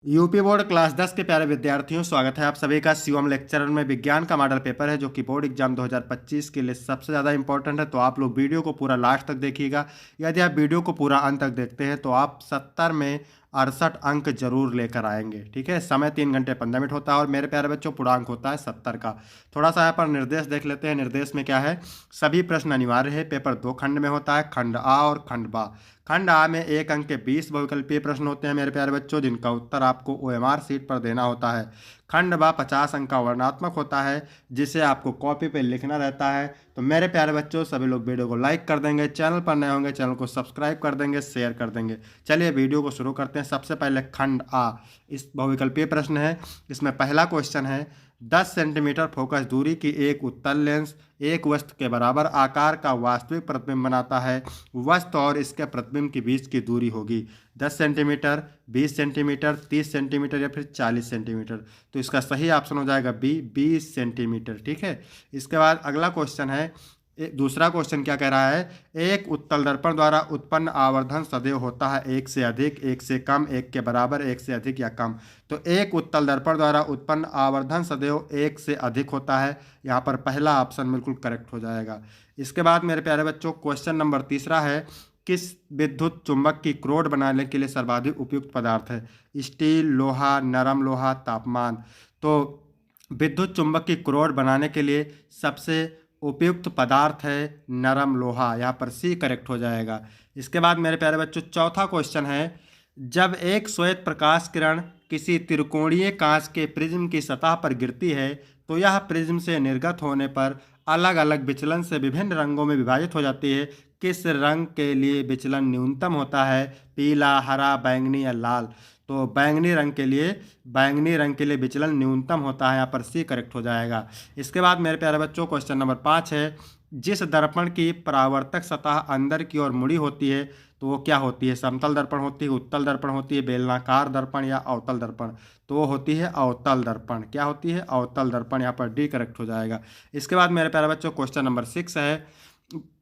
UP board class 10 के प्यारे विद्यार्थियों, स्वागत है आप सभी का शिवम लेक्चरर में। विज्ञान का मॉडल पेपर है जो कि बोर्ड एग्जाम 2025 के लिए सबसे ज़्यादा इंपॉर्टेंट है, तो आप लोग वीडियो को पूरा लास्ट तक देखिएगा। यदि आप वीडियो को पूरा अंत तक देखते हैं तो आप 70 में 68 अंक जरूर लेकर आएंगे। ठीक है, समय 3 घंटे 15 मिनट होता है और मेरे प्यारे बच्चों पूर्णांक होता है 70 का। थोड़ा सा यहाँ पर निर्देश देख लेते हैं। निर्देश में क्या है, सभी प्रश्न अनिवार्य है। पेपर 2 खंड में होता है, खंड आ और खंड बा। खंड आ में 1 अंक के 20 बहुविकल्पीय प्रश्न होते हैं मेरे प्यारे बच्चों, जिनका उत्तर आपको ओएमआर सीट पर देना होता है। खंड बा 50 अंक का वर्णनात्मक होता है, जिसे आपको कॉपी पे लिखना रहता है। तो मेरे प्यारे बच्चों सभी लोग वीडियो को लाइक कर देंगे, चैनल पर नए होंगे चैनल को सब्सक्राइब कर देंगे, शेयर कर देंगे। चलिए वीडियो को शुरू करते हैं। सबसे पहले खंड आ, इस बहुविकल्पीय प्रश्न है। इसमें पहला क्वेश्चन है, 10 सेंटीमीटर फोकस दूरी की एक उत्तल लेंस एक वस्तु के बराबर आकार का वास्तविक प्रतिबिंब बनाता है। वस्तु और इसके प्रतिबिंब के बीच की दूरी होगी 10 सेंटीमीटर, 20 सेंटीमीटर, 30 सेंटीमीटर या फिर 40 सेंटीमीटर। तो इसका सही ऑप्शन हो जाएगा बी, 20 सेंटीमीटर। ठीक है, इसके बाद अगला क्वेश्चन है। दूसरा क्वेश्चन क्या कह रहा है, एक उत्तल दर्पण द्वारा उत्पन्न आवर्धन सदैव होता है एक से अधिक, एक से कम, एक के बराबर, एक से अधिक या कम। तो एक उत्तल दर्पण द्वारा उत्पन्न आवर्धन सदैव एक से अधिक होता है। यहाँ पर पहला ऑप्शन बिल्कुल करेक्ट हो जाएगा। इसके बाद मेरे प्यारे बच्चों क्वेश्चन नंबर तीसरा है, किस विद्युत चुंबक की क्रोड बनाने के लिए सर्वाधिक उपयुक्त पदार्थ है। स्टील, लोहा, नरम लोहा, तापमान। तो विद्युत चुंबक की क्रोड बनाने के लिए सबसे उपयुक्त पदार्थ है नरम लोहा। यहाँ पर सी करेक्ट हो जाएगा। इसके बाद मेरे प्यारे बच्चों चौथा क्वेश्चन है, जब एक श्वेत प्रकाश किरण किसी त्रिकोणीय कांच के प्रिज्म की सतह पर गिरती है तो यह प्रिज्म से निर्गत होने पर अलग अलग विचलन से विभिन्न रंगों में विभाजित हो जाती है। किस रंग के लिए विचलन न्यूनतम होता है, पीला, हरा, बैंगनी या लाल। तो बैंगनी रंग के लिए विचलन न्यूनतम होता है। यहाँ पर सी करेक्ट हो जाएगा। इसके बाद मेरे प्यारे बच्चों क्वेश्चन नंबर 5 है, जिस दर्पण की परावर्तक सतह अंदर की ओर मुड़ी होती है तो वो क्या होती है। समतल दर्पण होती है, उत्तल दर्पण होती है, बेलनाकार दर्पण या अवतल दर्पण। तो वो होती है अवतल दर्पण। क्या होती है, अवतल दर्पण। यहाँ पर डी करेक्ट हो जाएगा। इसके बाद मेरे प्यारे बच्चों क्वेश्चन नंबर 6 है,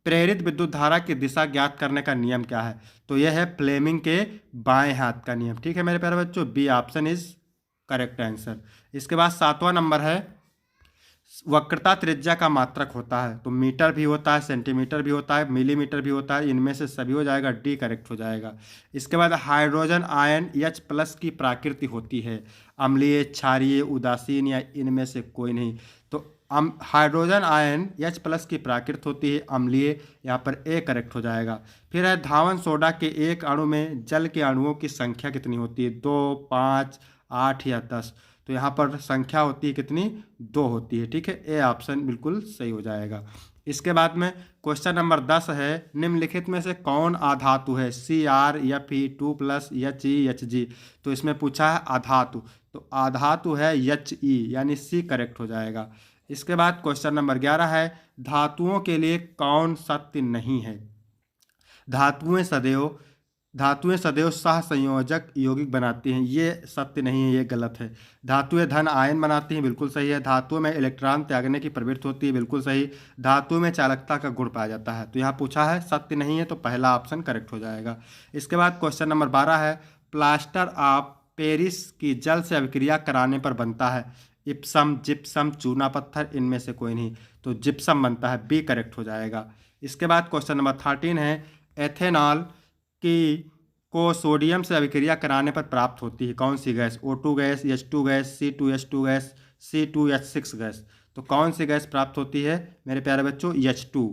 प्रेरित विद्युत धारा की दिशा ज्ञात करने का नियम क्या है। तो यह है फ्लेमिंग के बाएं हाथ का नियम। ठीक है मेरे प्यारे बच्चों, B option is correct answer. इसके बाद 7वां नंबर है, वक्रता त्रिज्या का मात्रक होता है। तो मीटर भी होता है, सेंटीमीटर भी होता है, मिलीमीटर भी होता है। इनमें से सभी हो जाएगा, डी करेक्ट हो जाएगा। इसके बाद हाइड्रोजन आयन H+ की प्रकृति होती है, अम्लीय, क्षारीय, उदासीन या इनमें से कोई नहीं। तो हाइड्रोजन आयन H+ की प्रकृति होती है अम्लीय। यहाँ पर ए करेक्ट हो जाएगा। फिर है, धावन सोडा के एक अणु में जल के अणुओं की संख्या कितनी होती है, 2, 5, 8 या 10। तो यहाँ पर संख्या होती है कितनी, 2 होती है। ठीक है, ए ऑप्शन बिल्कुल सही हो जाएगा। इसके बाद में क्वेश्चन नंबर 10 है, निम्नलिखित में से कौन अधातु है, Cr, Fe2+, He, Hg। तो इसमें पूछा है अधातु, तो अधातु है He, यानी सी करेक्ट हो जाएगा। इसके बाद क्वेश्चन नंबर 11 है, धातुओं के लिए कौन सत्य नहीं है। धातुएं सदैव सहसंयोजक यौगिक बनाती हैं, ये सत्य नहीं है, ये गलत है। धातुएं धन आयन बनाती हैं, बिल्कुल सही है। धातुओं में इलेक्ट्रॉन त्यागने की प्रवृत्ति होती है, बिल्कुल सही। धातुओं में चालकता का गुण पाया जाता है। तो यहाँ पूछा है सत्य नहीं है, तो पहला ऑप्शन करेक्ट हो जाएगा। इसके बाद क्वेश्चन नंबर 12 है, प्लास्टर ऑफ पेरिस की जल से अभिक्रिया कराने पर बनता है इप्सम, जिप्सम, चूना पत्थर, इनमें से कोई नहीं। तो जिप्सम बनता है, बी करेक्ट हो जाएगा। इसके बाद क्वेश्चन नंबर 13 है, एथेनॉल की को सोडियम से अभिक्रिया कराने पर प्राप्त होती है कौन सी gas, O2 gas, H2 gas, C2H2 gas, C2H6 gas. तो कौन सी गैस प्राप्त होती है मेरे प्यारे बच्चों, H2।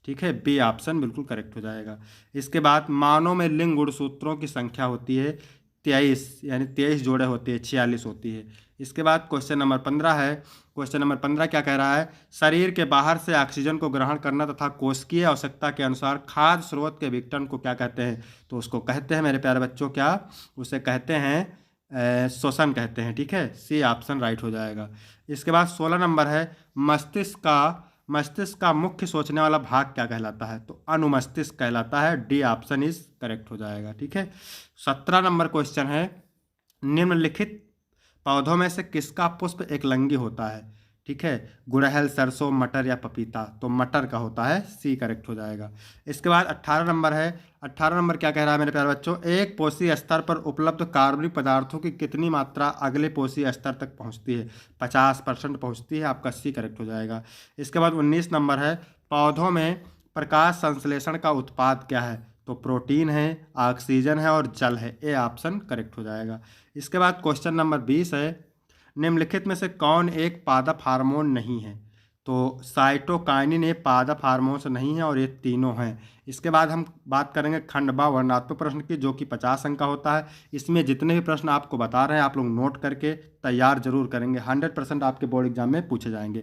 ठीक है, बी ऑप्शन बिल्कुल करेक्ट हो जाएगा। इसके बाद मानव में लिंग गुणसूत्रों की संख्या होती है 23, यानी 23 जोड़े होती है, 46 होती है। इसके बाद क्वेश्चन नंबर 15 है। क्वेश्चन नंबर 15 क्या कह रहा है, शरीर के बाहर से ऑक्सीजन को ग्रहण करना तथा कोशिकीय आवश्यकता के अनुसार खाद्य स्रोत के विघटन को क्या कहते हैं। तो उसको कहते हैं मेरे प्यारे बच्चों, क्या उसे कहते हैं, श्वसन कहते हैं। ठीक है, सी ऑप्शन राइट हो जाएगा। इसके बाद 16 नंबर है, मस्तिष्क का मुख्य सोचने वाला भाग क्या कहलाता है। तो अनुमस्तिष्क कहलाता है, डी ऑप्शन इज करेक्ट हो जाएगा। ठीक है, 17 नंबर क्वेश्चन है, निम्नलिखित पौधों में से किसका पुष्प एकलिंगी होता है। ठीक है। गुड़हल, सरसों, मटर या पपीता, तो मटर का होता है, सी करेक्ट हो जाएगा। इसके बाद 18 नंबर है। 18 नंबर क्या कह रहा है मेरे प्यारे बच्चों, एक पोषी स्तर पर उपलब्ध कार्बनिक पदार्थों की कितनी मात्रा अगले पोषी स्तर तक पहुंचती है? 50% पहुंचती है, आपका सी करेक्ट हो जाएगा। इसके बाद 19 नंबर है, पौधों में प्रकाश संश्लेषण का उत्पाद क्या है? तो प्रोटीन है, ऑक्सीजन है और जल है, ए ऑप्शन करेक्ट हो जाएगा। इसके बाद क्वेश्चन नंबर 20 है, निम्नलिखित में से कौन एक पादप हार्मोन नहीं है? तो साइटोकाइनिन एक पादप हार्मोन से नहीं है और ये तीनों हैं। इसके बाद हम बात करेंगे खंड बा वर्णनात्मक प्रश्न की, जो कि 50 अंक का होता है। इसमें जितने भी प्रश्न आपको बता रहे हैं आप लोग नोट करके तैयार जरूर करेंगे, 100% आपके बोर्ड एग्जाम में पूछे जाएंगे।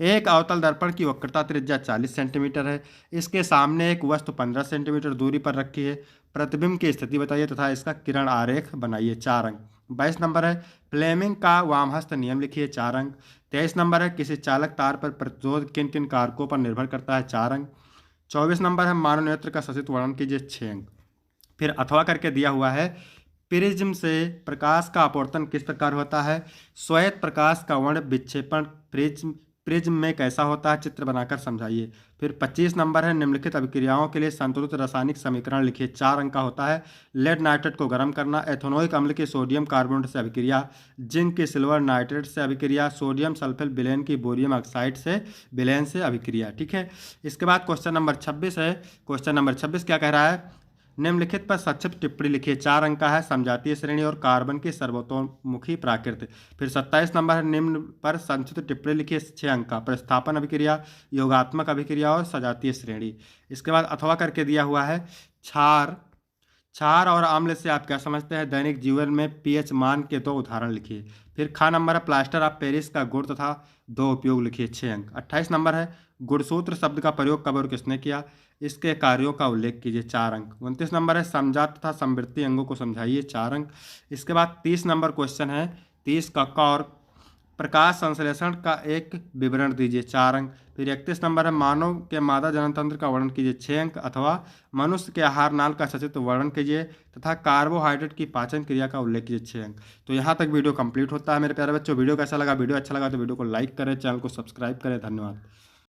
एक अवतल दर्पण की वक्रता त्रिज्या 40 सेंटीमीटर है। इसके सामने एक वस्तु 15 सेंटीमीटर दूरी पर रखी है। प्रतिबिंब की स्थिति बताइए तथा इसका किरण आरेख बनाइए, 4 अंक। 22 नंबर है, फ्लेमिंग का वामहस्त नियम लिखिए, 4 अंक। 23 नंबर है, किसी चालक तार पर प्रतिरोध किन किन कारकों पर निर्भर करता है, 4 अंक। 24 नंबर है, मानव नेत्र का सचित्र वर्णन कीजिए, 6 अंक। फिर अथवा करके दिया हुआ है, प्रिज्म से प्रकाश का अपवर्तन किस प्रकार होता है? श्वेत प्रकाश का वर्ण विक्षेपण प्रिज्म प्रिज्म में कैसा होता है, चित्र बनाकर समझाइए। फिर 25 नंबर है, निम्नलिखित अभिक्रियाओं के लिए संतुलित रासायनिक समीकरण लिखिए, 4 अंक का होता है। लेड नाइट्रेट को गर्म करना, एथेनोइक अम्ल की सोडियम कार्बोनेट से अभिक्रिया, जिंक की सिल्वर नाइट्रेट से अभिक्रिया, सोडियम सल्फेट विलेन की बोरियम ऑक्साइड से विलेन से अभिक्रिया, ठीक है। इसके बाद क्वेश्चन नंबर 26 है। क्वेश्चन नंबर 26 क्या कह रहा है, निम्नलिखित पर संक्षिप्त टिप्पणी लिखिए, 4 अंक का है। समजातीय श्रेणी और कार्बन की सर्वतोमुखी प्रकृति। फिर 27 नंबर है, निम्न पर संक्षिप्त टिप्पणी लिखिए, 6 अंक का। प्रतिस्थापन अभिक्रिया, योगात्मक अभिक्रिया और सजातीय श्रेणी। इसके बाद अथवा करके दिया हुआ है, क्षार क्षार और अम्ल से आप क्या समझते हैं? दैनिक जीवन में पीएच मान के 2 उदाहरण लिखिए। फिर खा नंबर है, प्लास्टर ऑफ पेरिस का गुण तथा 2 उपयोग लिखिए, 6 अंक। 28 नंबर है, गुणसूत्र शब्द का प्रयोग कब और किसने किया? इसके कार्यों का उल्लेख कीजिए, 4 अंक। 29 नंबर है, समजात तथा समवृत्ति अंगों को समझाइए, 4 अंक। इसके बाद 30 नंबर क्वेश्चन है, 30 का और प्रकाश संश्लेषण का एक विवरण दीजिए, 4 अंक। फिर 31 नंबर है, मानव के मादा जनन तंत्र का वर्णन कीजिए, 6 अंक। अथवा मनुष्य के आहार नाल का सचित्र वर्णन कीजिए तथा कार्बोहाइड्रेट की पाचन क्रिया का उल्लेख कीजिए, 6 अंक। तो यहाँ तक वीडियो कंप्लीट होता है मेरे प्यारे बच्चों। वीडियो कैसा लगा? वीडियो अच्छा लगा तो वीडियो को लाइक करें, चैनल को सब्सक्राइब करें। धन्यवाद।